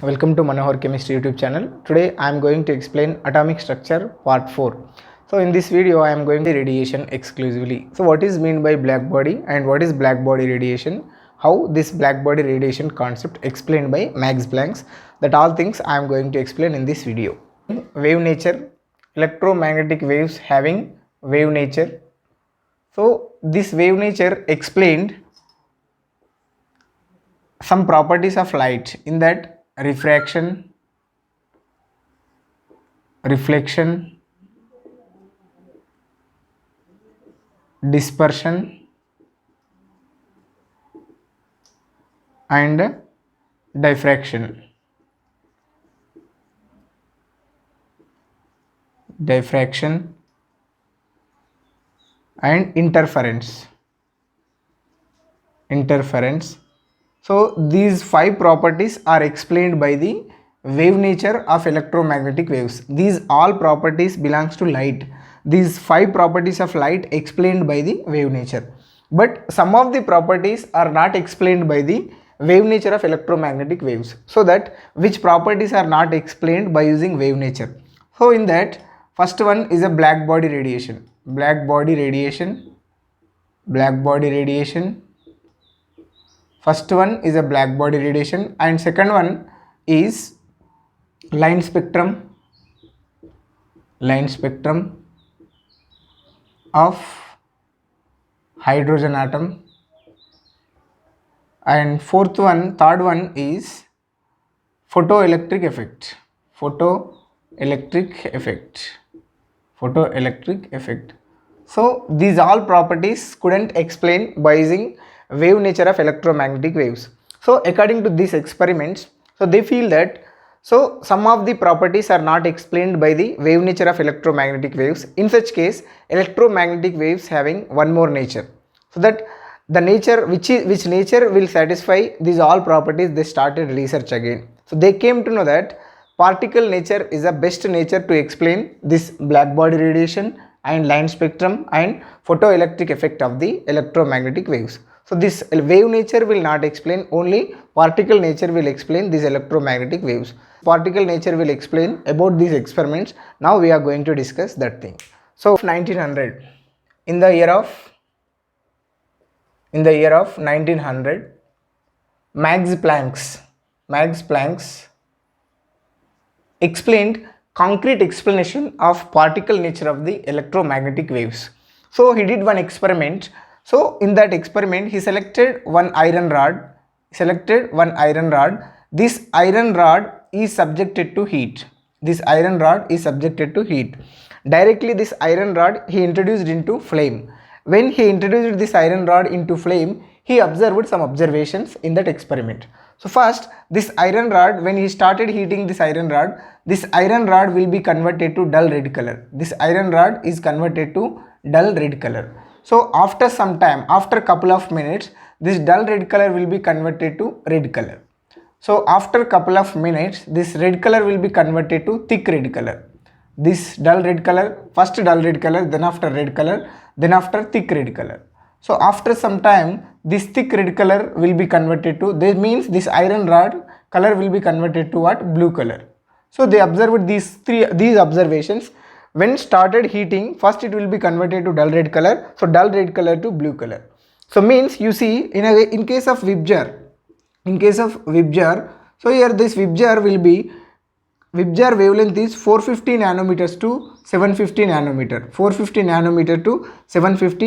Welcome to Manohar Chemistry YouTube channel. Today I am going to explain atomic structure part 4. So in this video I am going to radiation exclusively. So what is meant by black body and what is black body radiation? How this black body radiation concept explained by Max Planck. That all things I am going to explain in this video. Wave nature, electromagnetic waves having wave nature. So this wave nature explained some properties of light, in that refraction, reflection, dispersion and diffraction. Diffraction and interference. So these 5 properties are explained by the wave nature of electromagnetic waves. These all properties belongs to light. These 5 properties of light explained by the wave nature. But some of the properties are not explained by the wave nature of electromagnetic waves. So that which properties are not explained by using wave nature. So in that, first one is a black body radiation. Black body radiation. First one is a black body radiation and second one is line spectrum of hydrogen atom, and third one is photoelectric effect. So these all properties couldn't explain by using wave nature of electromagnetic waves. So according to these experiments, so they feel that some of the properties are not explained by the wave nature of electromagnetic waves. In such case, electromagnetic waves having one more nature, so that the nature which nature will satisfy these all properties, they started research again. So they came to know that particle nature is the best nature to explain this black body radiation and line spectrum and photoelectric effect of the electromagnetic waves. So this wave nature will not explain, only particle nature will explain these electromagnetic waves. Particle nature will explain about these experiments. Now we are going to discuss that thing. So 1900, in the year of 1900, Max Planck explained concrete explanation of particle nature of the electromagnetic waves. So he did one experiment. So in that experiment he selected one iron rod. This iron rod is subjected to heat. Directly this iron rod he introduced into flame. When he introduced this iron rod into flame, he observed some observations in that experiment. So first, this iron rod, when he started heating this iron rod will be converted to dull red color. This iron rod is converted to dull red color. So after some time, after couple of minutes, this dull red color will be converted to red color. So after couple of minutes, this red color will be converted to thick red color. This dull red color, first dull red color, then after red color, then after thick red color. So after some time, this thick red color will be converted to, that means this iron rod color will be converted to what? Blue color. So they observed these observations. When started heating, first it will be converted to dull red color. So dull red color to blue color. So means you see, in case of Vibjar, so here this Vibjar wavelength is 450 nanometers to 750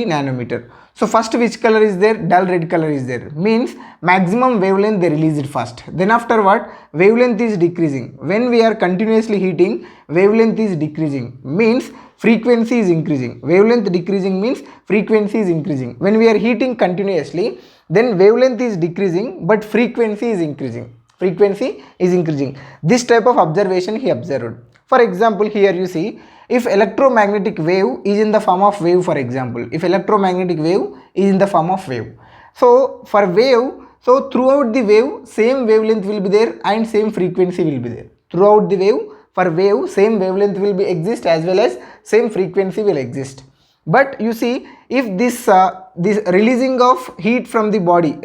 nanometer. So first which color is there? Dull red color is there. Means maximum wavelength they released first. Then after what? Wavelength is decreasing. When we are continuously heating, wavelength is decreasing. Means frequency is increasing. Wavelength decreasing means frequency is increasing. When we are heating continuously, then wavelength is decreasing but frequency is increasing. This type of observation he observed. For example, here you see, if electromagnetic wave is in the form of wave, for example, so for wave, so throughout the wave, same wavelength will be there and same frequency will be there. Throughout the wave, for wave, same wavelength will be exist as well as same frequency will exist. But you see, if this releasing of heat from the body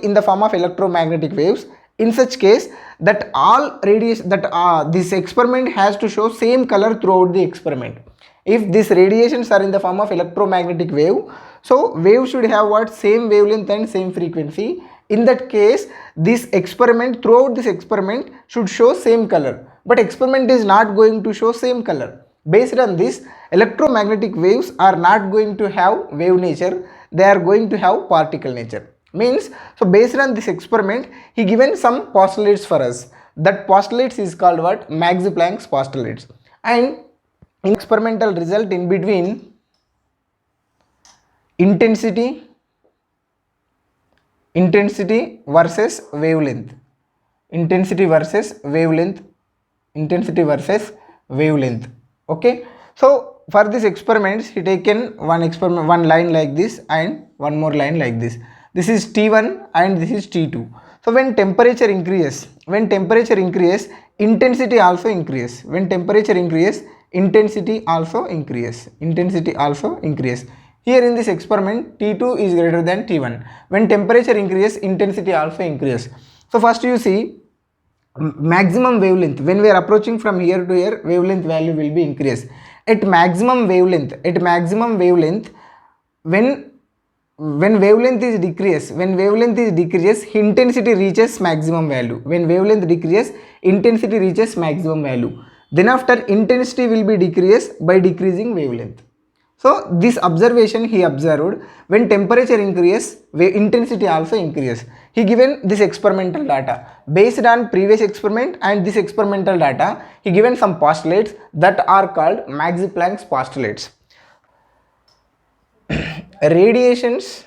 in the form of electromagnetic waves, In such case, that all radiation, that this experiment has to show same color throughout the experiment. If these radiations are in the form of electromagnetic wave, so wave should have what? Same wavelength and same frequency. In that case, this experiment, throughout this experiment should show same color, but experiment is not going to show same color. Based on this, electromagnetic waves are not going to have wave nature, they are going to have particle nature. Means, so based on this experiment, he given some postulates for us. That postulates is called what? Max-Planck's postulates. And in experimental result, in between intensity versus wavelength, intensity versus wavelength, okay. So for this experiments, he taken one line like this and one more line like this. This is T1 and this is T2. So when temperature increases, intensity also increases. When temperature increases, intensity also increases. Here in this experiment, T2 is greater than T1. When temperature increases, intensity also increases. So first you see maximum wavelength. When we are approaching from here to here, wavelength value will be increased. At maximum wavelength, when wavelength is decreased, intensity reaches maximum value. When wavelength decreases, intensity reaches maximum value. Then after, intensity will be decreased by decreasing wavelength. So this observation he observed, when temperature increases, intensity also increases. He given this experimental data. Based on previous experiment and this experimental data, he given some postulates that are called Max-Planck's postulates. Radiations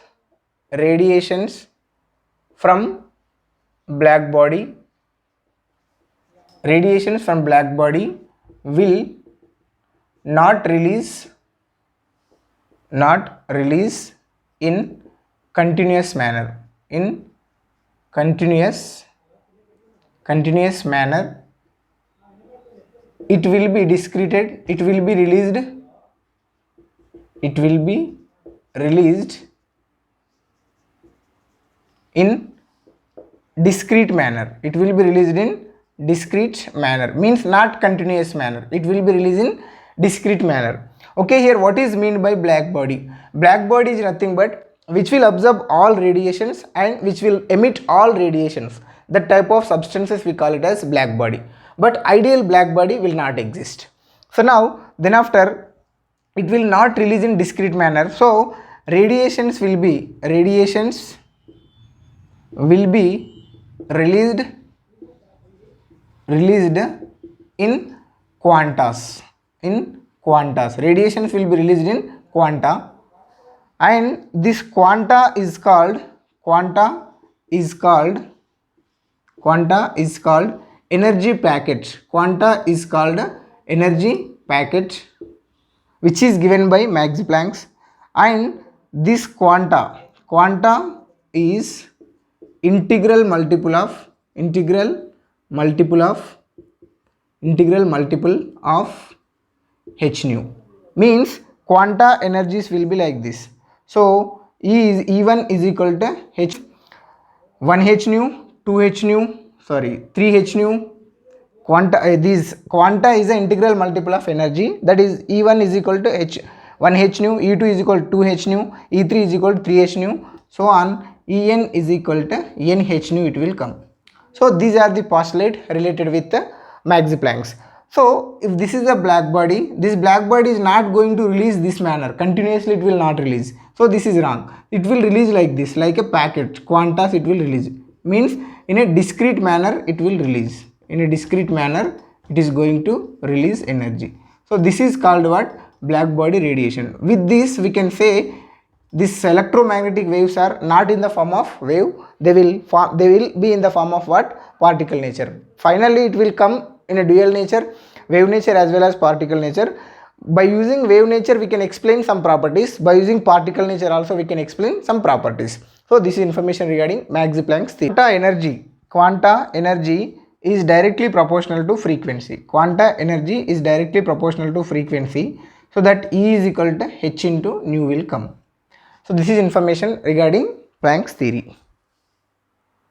from black body will not release in continuous manner. It will be discreted, it will be released in discrete manner. Means not continuous manner. It will be released in discrete manner. Okay, here what is meant by black body? Black body is nothing but which will absorb all radiations and which will emit all radiations. That type of substances we call it as black body. But ideal black body will not exist. So now, then after, it will not release in discrete manner. So radiations will be released in quantas. Radiations will be released in quanta, and this quanta is called energy packet. Which is given by Max-Planck's, and this quanta is integral multiple of h nu. Means quanta energies will be like this. So E1 is equal to h 1 h nu, 2 h nu, 3 h nu. This quanta is the integral multiple of energy, that is E1 is equal to h 1 h nu, E2 is equal to 2 h nu, E3 is equal to 3 h nu, so on. En is equal to n h nu it will come. So these are the postulate related with the Max-Planck's. So if this is a black body, this black body is not going to release this manner, continuously it will not release. So this is wrong. It will release like this, like a packet, quantas it will release. Means in a discrete manner it will release. In a discrete manner it is going to release energy. So this is called what? Black body radiation. With this we can say these electromagnetic waves are not in the form of wave, they will be in the form of what? Particle nature. Finally it will come in a dual nature, wave nature as well as particle nature. By using wave nature we can explain some properties, by using particle nature also we can explain some properties. So this is information regarding Max-Planck's theory. Quanta energy is directly proportional to frequency. So that E is equal to h into nu will come. So this is information regarding Planck's theory.